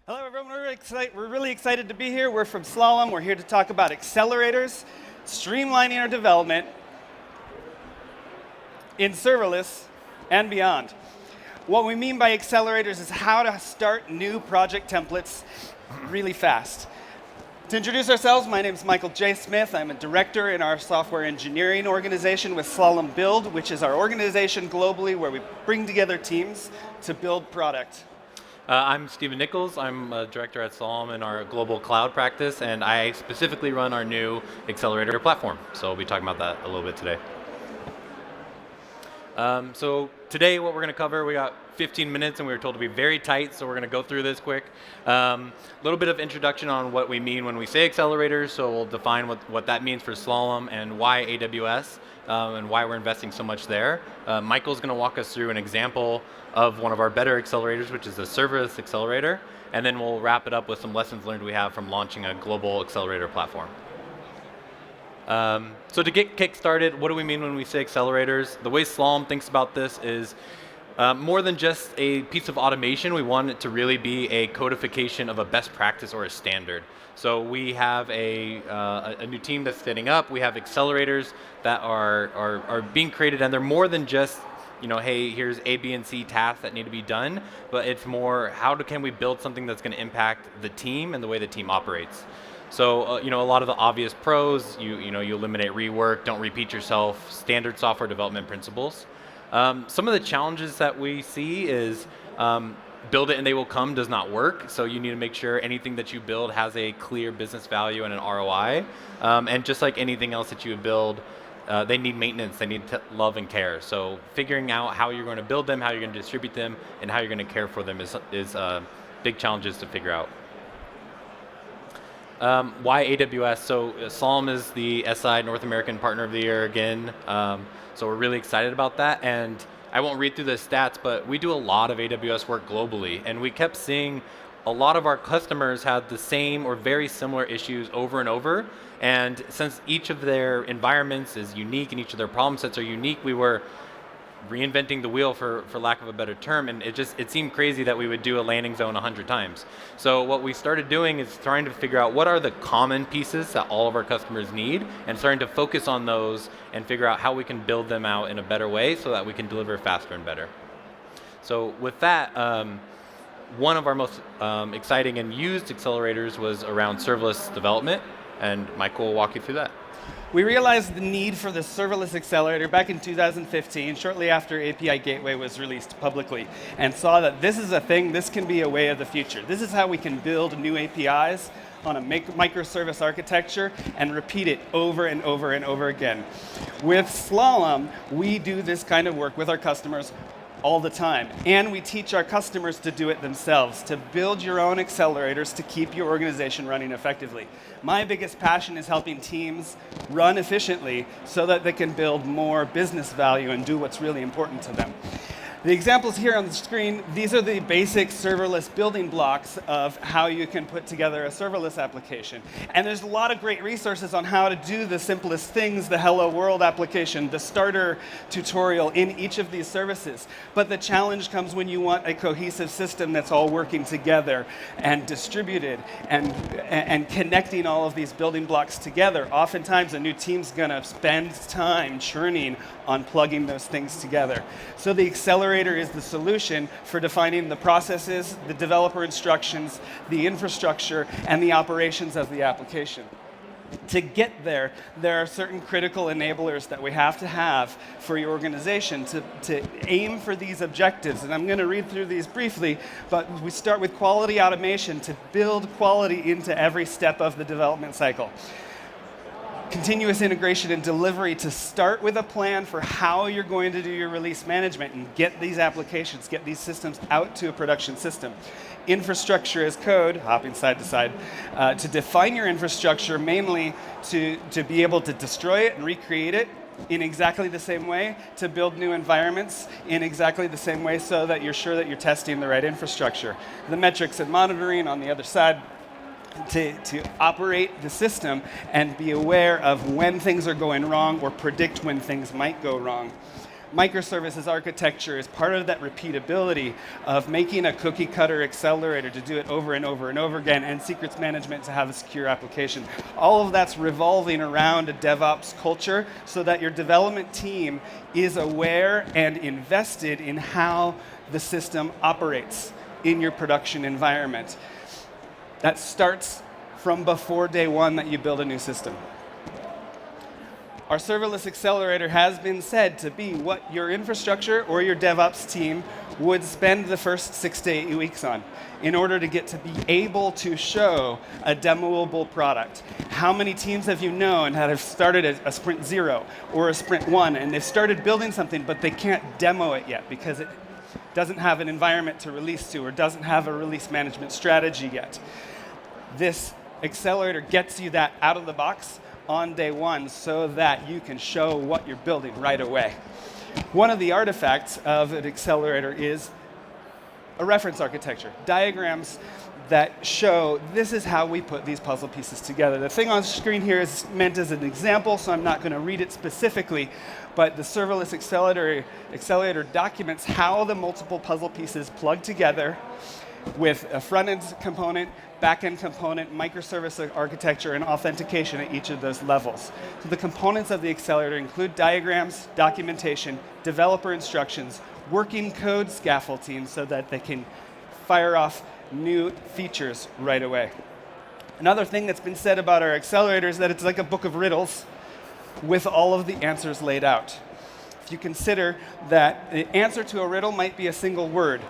Hello, everyone. We're really excited to be here. We're from Slalom. We're here to talk about accelerators, streamlining our development in serverless and beyond. What we mean by accelerators is how to start new project templates really fast. To introduce ourselves, my name is Michael J. Smith. I'm a director in our software engineering organization with Slalom Build, which is our organization globally where we bring together teams to build product. I'm Stephen Nichols. I'm a director at Slalom in our global cloud practice, and I specifically run our new accelerator platform. So we'll be talking about that a little bit today. So today what we're going to cover, we got 15 minutes and we were told to be very tight, so we're going to go through this quick. A little bit of introduction on what we mean when we say accelerators, so we'll define what that means for Slalom and why AWS and why we're investing so much there. Michael's going to walk us through an example of one of our better accelerators, which is a serverless accelerator, and then we'll wrap it up with some lessons learned we have from launching a global accelerator platform. So to get kick-started, what do we mean when we say accelerators? The way Slalom thinks about this is more than just a piece of automation. We want it to really be a codification of a best practice or a standard. So we have a new team that's setting up. We have accelerators that are being created, and they're more than just, hey, here's A, B, and C tasks that need to be done, but it's more can we build something that's going to impact the team and the way the team operates. So, a lot of the obvious pros, you eliminate rework, don't repeat yourself, standard software development principles. Some of the challenges that we see is build it and they will come does not work. So you need to make sure anything that you build has a clear business value and an ROI. And just like anything else that you build, they need maintenance, they need love and care. So figuring out how you're going to build them, how you're going to distribute them, and how you're going to care for them is big challenges to figure out. Why AWS? So Slalom is the SI North American Partner of the Year again. So we're really excited about that. And I won't read through the stats, but we do a lot of AWS work globally. And we kept seeing a lot of our customers had the same or very similar issues over and over. And since each of their environments is unique and each of their problem sets are unique, we were reinventing the wheel for lack of a better term, and it seemed crazy that we would do a landing zone 100 times. So what we started doing is trying to figure out what are the common pieces that all of our customers need, and starting to focus on those and figure out how we can build them out in a better way so that we can deliver faster and better. So with that, one of our most exciting and used accelerators was around serverless development, and Michael will walk you through that. We realized the need for the serverless accelerator back in 2015, shortly after API Gateway was released publicly, and saw that this is a thing, this can be a way of the future. This is how we can build new APIs on a microservice architecture and repeat it over and over and over again. With Slalom, we do this kind of work with our customers all the time. And we teach our customers to do it themselves, to build your own accelerators to keep your organization running effectively. My biggest passion is helping teams run efficiently so that they can build more business value and do what's really important to them. The examples here on the screen, these are the basic serverless building blocks of how you can put together a serverless application. And there's a lot of great resources on how to do the simplest things, the Hello World application, the starter tutorial in each of these services. But the challenge comes when you want a cohesive system that's all working together and distributed and connecting all of these building blocks together. Oftentimes, a new team's going to spend time churning on plugging those things together. So the accelerator is the solution for defining the processes, the developer instructions, the infrastructure, and the operations of the application. To get there, there are certain critical enablers that we have to have for your organization to aim for these objectives. And I'm going to read through these briefly, but we start with quality automation to build quality into every step of the development cycle. Continuous integration and delivery to start with a plan for how you're going to do your release management and get these applications, get these systems out to a production system. Infrastructure as code, hopping side to side, to define your infrastructure mainly to be able to destroy it and recreate it in exactly the same way, to build new environments in exactly the same way so that you're sure that you're testing the right infrastructure. The metrics and monitoring on the other side, to operate the system and be aware of when things are going wrong or predict when things might go wrong. Microservices architecture is part of that repeatability of making a cookie cutter accelerator to do it over and over and over again, and secrets management to have a secure application. All of that's revolving around a DevOps culture so that your development team is aware and invested in how the system operates in your production environment. That starts from before day one that you build a new system. Our serverless accelerator has been said to be what your infrastructure or your DevOps team would spend the first 6 to 8 weeks on in order to get to be able to show a demoable product. How many teams have you known that have started a sprint 0 or a sprint 1 and they've started building something but they can't demo it yet because it doesn't have an environment to release to or doesn't have a release management strategy yet? This accelerator gets you that out of the box on day one so that you can show what you're building right away. One of the artifacts of an accelerator is a reference architecture, diagrams that show this is how we put these puzzle pieces together. The thing on screen here is meant as an example, so I'm not going to read it specifically, but the serverless accelerator documents how the multiple puzzle pieces plug together with a front-end component, back-end component, microservice architecture, and authentication at each of those levels. So the components of the accelerator include diagrams, documentation, developer instructions, working code scaffolding so that they can fire off new features right away. Another thing that's been said about our accelerator is that it's like a book of riddles with all of the answers laid out. If you consider that the answer to a riddle might be a single word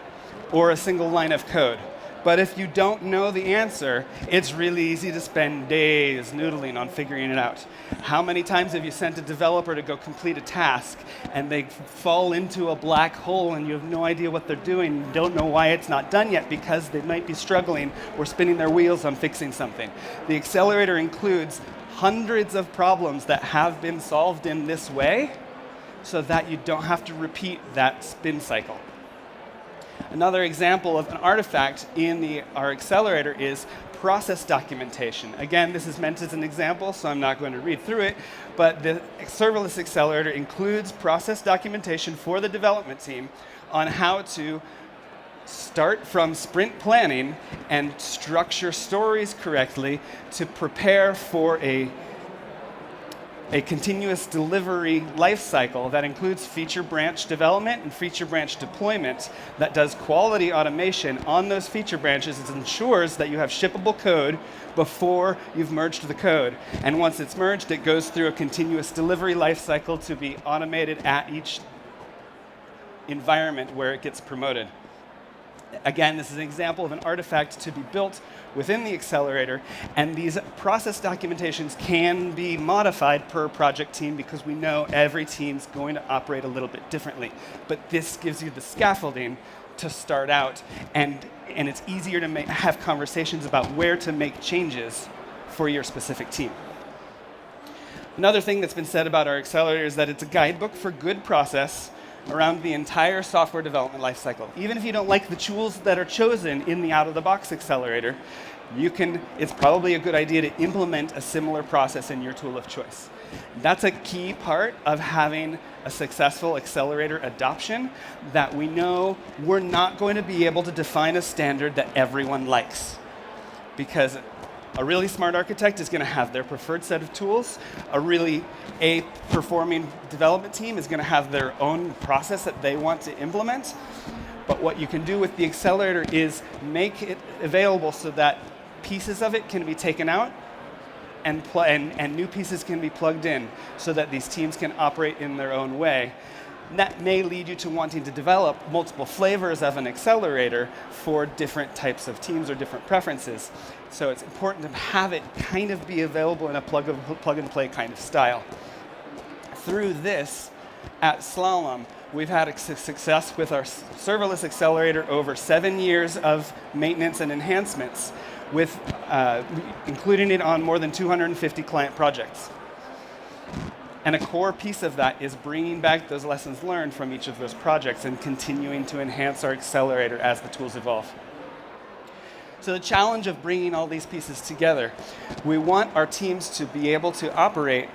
or a single line of code. But if you don't know the answer, it's really easy to spend days noodling on figuring it out. How many times have you sent a developer to go complete a task and they fall into a black hole and you have no idea what they're doing, you don't know why it's not done yet because they might be struggling or spinning their wheels on fixing something? The accelerator includes hundreds of problems that have been solved in this way so that you don't have to repeat that spin cycle. Another example of an artifact in our accelerator is process documentation. Again, this is meant as an example, so I'm not going to read through it, but the serverless accelerator includes process documentation for the development team on how to start from sprint planning and structure stories correctly to prepare for a continuous delivery lifecycle that includes feature branch development and feature branch deployment that does quality automation on those feature branches. It ensures that you have shippable code before you've merged the code. And once it's merged, it goes through a continuous delivery lifecycle to be automated at each environment where it gets promoted. Again, this is an example of an artifact to be built within the accelerator, and these process documentations can be modified per project team because we know every team's going to operate a little bit differently. But this gives you the scaffolding to start out, and it's easier to have conversations about where to make changes for your specific team. Another thing that's been said about our accelerator is that it's a guidebook for good process around the entire software development lifecycle. Even if you don't like the tools that are chosen in the out-of-the-box accelerator, it's probably a good idea to implement a similar process in your tool of choice. That's a key part of having a successful accelerator adoption, that we know we're not going to be able to define a standard that everyone likes. Because a really smart architect is going to have their preferred set of tools. A performing development team is going to have their own process that they want to implement. But what you can do with the accelerator is make it available so that pieces of it can be taken out and new pieces can be plugged in so that these teams can operate in their own way. And that may lead you to wanting to develop multiple flavors of an accelerator for different types of teams or different preferences. So it's important to have it kind of be available in a plug-and-play kind of style. Through this, at Slalom, we've had success with our serverless accelerator over 7 years of maintenance and enhancements, with including it on more than 250 client projects. And a core piece of that is bringing back those lessons learned from each of those projects and continuing to enhance our accelerator as the tools evolve. So the challenge of bringing all these pieces together, we want our teams to be able to operate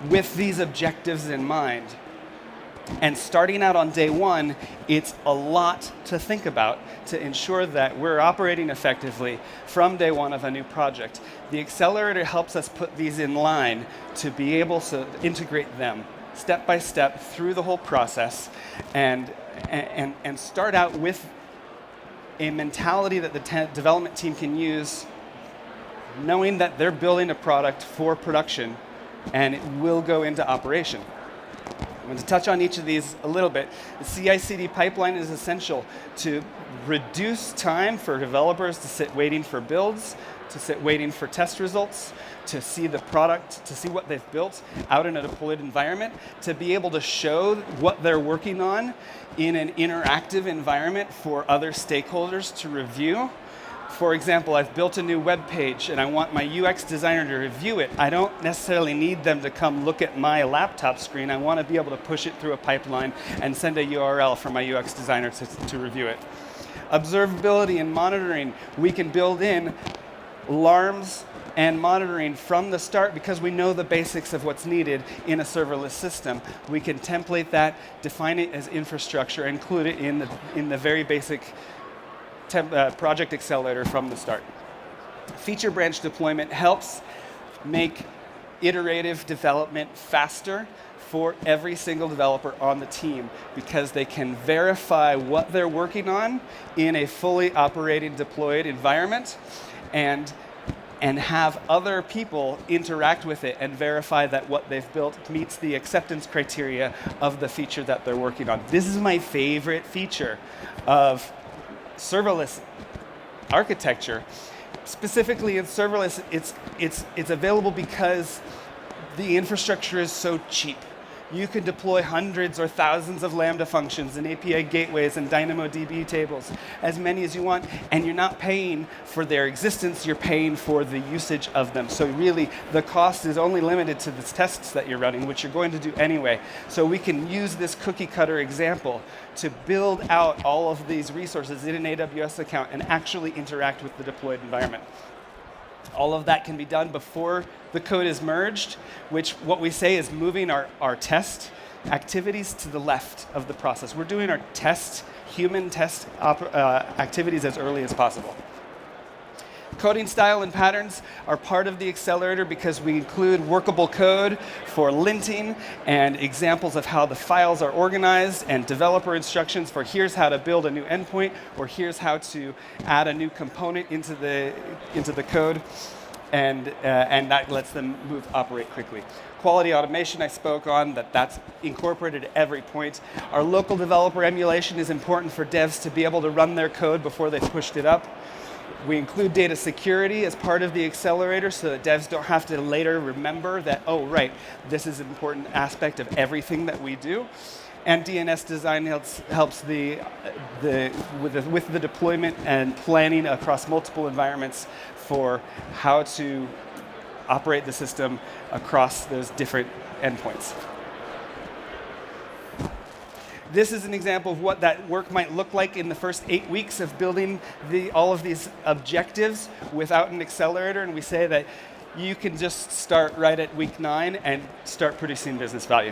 with these objectives in mind. And starting out on day one, it's a lot to think about to ensure that we're operating effectively from day one of a new project. The accelerator helps us put these in line to be able to integrate them step by step through the whole process and start out with a mentality that the development team can use, knowing that they're building a product for production and it will go into operation. I'm going to touch on each of these a little bit. The CI/CD pipeline is essential to reduce time for developers to sit waiting for builds, to sit waiting for test results, to see the product, to see what they've built out in a deployed environment, to be able to show what they're working on in an interactive environment for other stakeholders to review. For example, I've built a new web page and I want my UX designer to review it. I don't necessarily need them to come look at my laptop screen. I want to be able to push it through a pipeline and send a URL for my UX designer to review it. Observability and monitoring, we can build in alarms and monitoring from the start because we know the basics of what's needed in a serverless system. We can template that, define it as infrastructure, include it in the very basic project accelerator from the start. Feature branch deployment helps make iterative development faster for every single developer on the team because they can verify what they're working on in a fully operating deployed environment and have other people interact with it and verify that what they've built meets the acceptance criteria of the feature that they're working on. This is my favorite feature of serverless architecture. Specifically in serverless, it's available because the infrastructure is so cheap. You can deploy hundreds or thousands of Lambda functions and API gateways and DynamoDB tables, as many as you want, and you're not paying for their existence, you're paying for the usage of them. So really, the cost is only limited to the tests that you're running, which you're going to do anyway. So we can use this cookie cutter example to build out all of these resources in an AWS account and actually interact with the deployed environment. All of that can be done before the code is merged, which what we say is moving our test activities to the left of the process. We're doing our human test activities as early as possible. Coding style and patterns are part of the accelerator because we include workable code for linting and examples of how the files are organized and developer instructions for here's how to build a new endpoint or here's how to add a new component into the code, and that lets them operate quickly. Quality automation I spoke on, that's incorporated at every point. Our local developer emulation is important for devs to be able to run their code before they've pushed it up. We include data security as part of the accelerator so that devs don't have to later remember that, oh, right, this is an important aspect of everything that we do. And DNS design helps with the deployment and planning across multiple environments for how to operate the system across those different endpoints. This is an example of what that work might look like in the first 8 weeks of building all of these objectives without an accelerator, and we say that you can just start right at week 9 and start producing business value.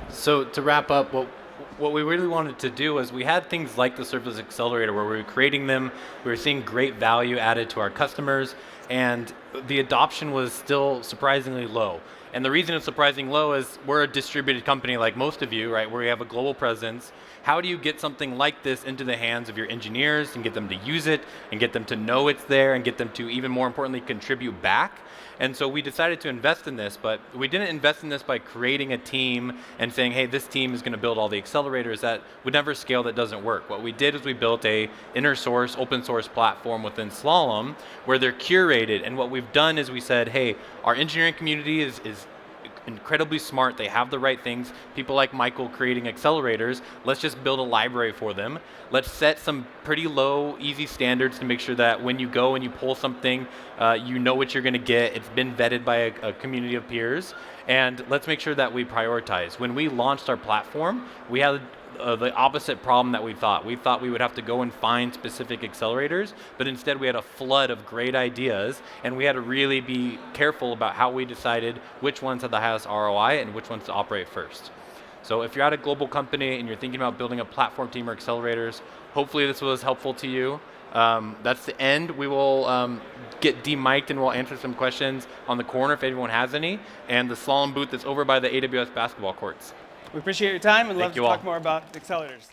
So to wrap up, what we really wanted to do is we had things like the Serverless Accelerator where we were creating them, we were seeing great value added to our customers, and the adoption was still surprisingly low. And the reason it's surprisingly low is we're a distributed company like most of you, right, where we have a global presence. How do you get something like this into the hands of your engineers and get them to use it and get them to know it's there and get them to, even more importantly, contribute back? And so we decided to invest in this, but we didn't invest in this by creating a team and saying, hey, this team is going to build all the accelerators. That would never scale, that doesn't work. What we did is we built a inner source, open source platform within Slalom where they're curated. And what we've done is we said, hey, our engineering community is incredibly smart, they have the right things, people like Michael creating accelerators, let's just build a library for them. Let's set some pretty low, easy standards to make sure that when you go and you pull something, you know what you're going to get, it's been vetted by a community of peers, and let's make sure that we prioritize. When we launched our platform, we had the opposite problem that we thought. We thought we would have to go and find specific accelerators, but instead we had a flood of great ideas, and we had to really be careful about how we decided which ones had the highest ROI and which ones to operate first. So if you're at a global company and you're thinking about building a platform team or accelerators, hopefully this was helpful to you. That's the end. We will get demiked and we'll answer some questions on the corner if anyone has any, and the Slalom booth is over by the AWS basketball courts. We appreciate your time and love Thank to you all. talk more about accelerators.